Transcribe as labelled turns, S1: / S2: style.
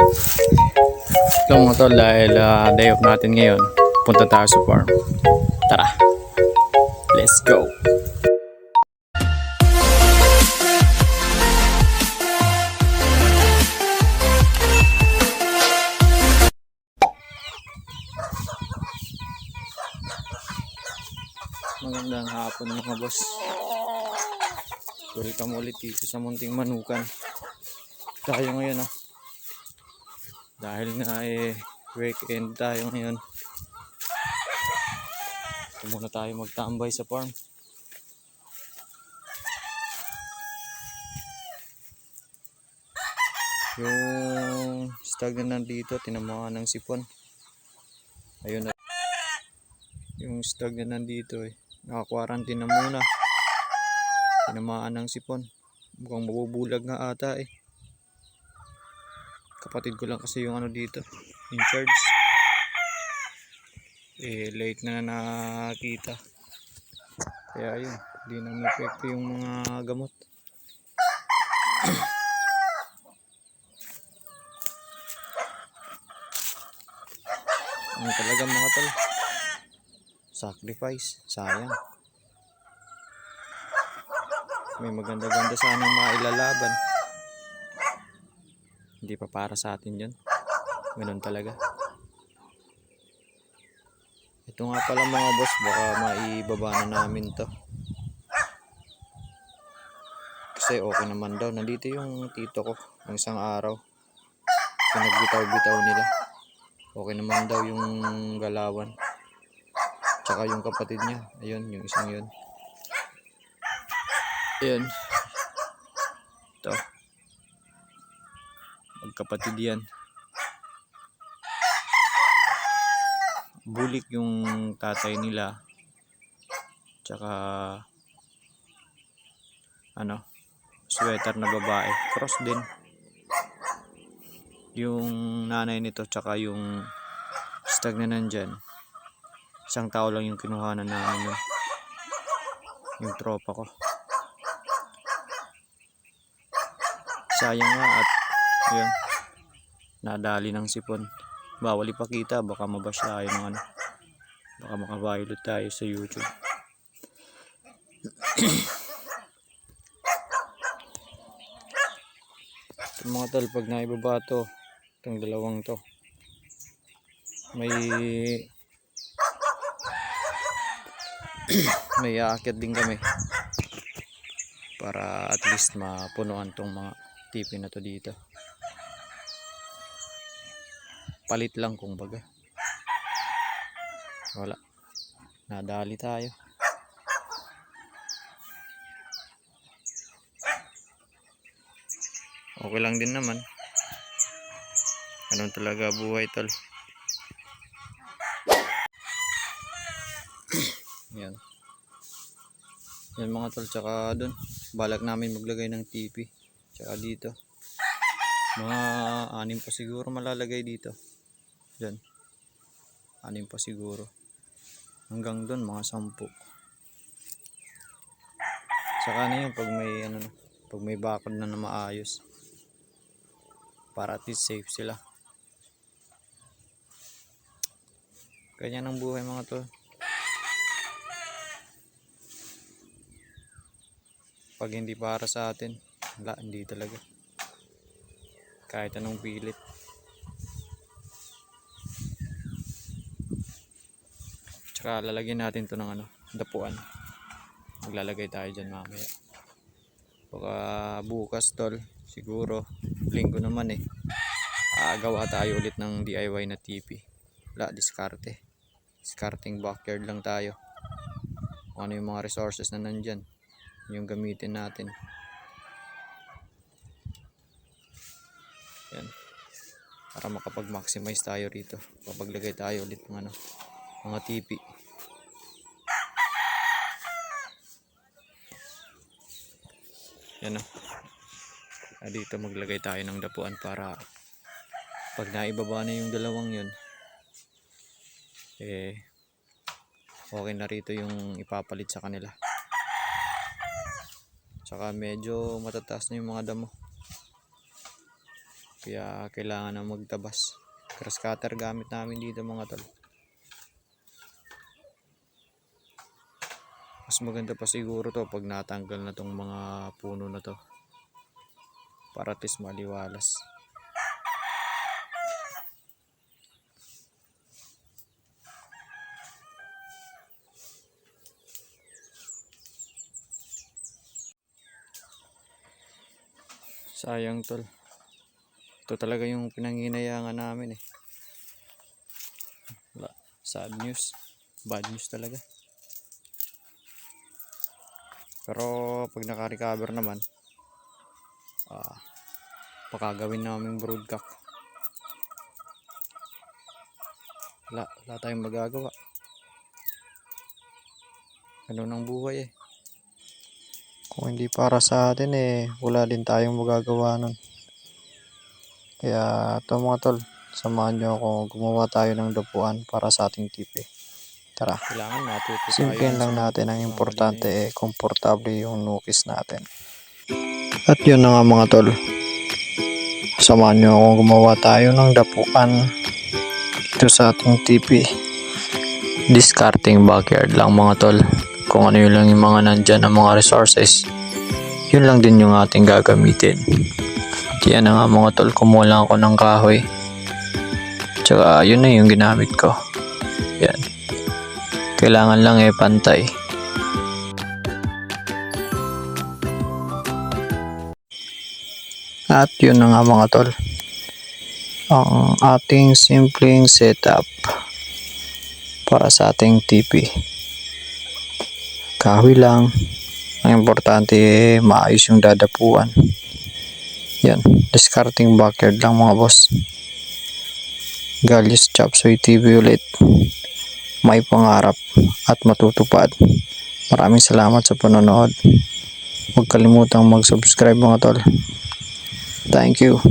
S1: Ito mga tol, dahil day off natin ngayon, punta tayo sa farm. Tara, let's go! Magandang hapon mga boss. Welcome ulit dito sa Munting Manukan. Tayo ngayon dahil nga weekend tayo ngayon. Ito muna tayo magtambay sa farm. Yung stag na nandito, tinamaan ng sipon. Ayun na. Yung stag na nandito naka-quarantine na muna. Tinamaan ng sipon. Mukhang mabubulag nga ata Kapatid ko lang kasi yung dito, in charge. Late na nakita. Kaya yun, hindi na ma-epekto yung mga gamot. Ano talaga mga tol? Sacrifice, sayang. May maganda-ganda sanang mailalaban. Hindi pa para sa atin yun. Ganun talaga. Ito nga pala mga boss, baka maibaba na namin to. Kasi okay naman daw. Nandito yung tito ko ng isang araw. Pinagbitaw-bitaw nila. Okay naman daw yung galawan. Tsaka yung kapatid niya. Ayun, yung isang yun. Ayun. Ito. Magkapatid yan. Bulik yung tatay nila. Tsaka sweater na babae. Cross din. Yung nanay nito tsaka yung stag na nandyan. Isang tao lang yung kinuhanan namin yung tropa ko. Sayang nga at yun, nadali ng sipon. Bawal ipakita, baka mabash tayo ng baka makaviolate tayo sa YouTube. Ito mga tol, pag naibaba to, itong dalawang to, may aakyat din kami para at least mapunuan tong mga tipi na to dito. Palit lang kumbaga. Wala, nadali tayo. Okay lang din naman. Ganun talaga buhay tol. Yan. Yan mga tol, tsaka dun balak namin maglagay ng TV. Tsaka dito mga 6 pa siguro malalagay dito. Diyan 6 pa siguro. Hanggang dun mga 10. Tsaka yun pag may pag may bakod na maayos. Para at least safe sila. Ganyan ang buhay mga tol. Pag hindi para sa atin, wala, hindi talaga. Kahit anong pilit. Tsaka lalagyan natin to ng dapuan. Maglalagay tayo dyan mamaya. Baka bukas tol, siguro linggo naman gawa tayo ulit ng DIY na TV. Wala, diskarte. Discarding backyard lang tayo. Kung ano yung mga resources na nandyan, yung gamitin natin. Yan. Para makapag-maximize tayo rito. Papaglagay tayo ulit ng mga TV. Yan dito maglagay tayo ng dapuan para pag naibaba na yung dalawang yun, okay na rito yung ipapalit sa kanila. Tsaka medyo matataas na yung mga damo. Kaya kailangan na magtabas. Grass cutter gamit namin dito mga tol. Mas maganda pa siguro to pag natanggal na tong mga puno na to. Para at least maliwalas. Sayang tol. Ito talaga yung pinanghinayangan namin eh. Sad news. Bad news talaga. Pero pag naka-recover naman, pakagawin namin broodcock. Wala tayong magagawa. Ganun ang buhay eh. Kung hindi para sa atin eh, wala din tayong magagawa nun. Kaya ito mga tol, samahan nyo ako, gumawa tayo ng dapuan para sa ating tipi. Tara, simplihan lang natin. Ang importante eh, komportable yung nukis natin. At yun na nga mga tol, samahan nyo ako, gumawa tayo ng dapuan dito sa ating tipi. Discarding backyard lang mga tol. Kung ano yun lang yung mga nandyan ng mga resources, yun lang din yung ating gagamitin. At yan na nga mga tol, kumuha lang ako ng kahoy. Tsaka yun na yung ginamit ko. Yan. Kailangan lang eh pantay. At yun na nga mga tol, ang ating simpleng setup para sa ating tipi. Kahoy lang. Ang importante eh, maayos yung dadapuan. Yan, discarding backyard lang mga boss. Galyos Chopsoy TV ulit. May pangarap at matutupad. Maraming salamat sa panonood. Huwag kalimutang mag-subscribe mga tol. Thank you.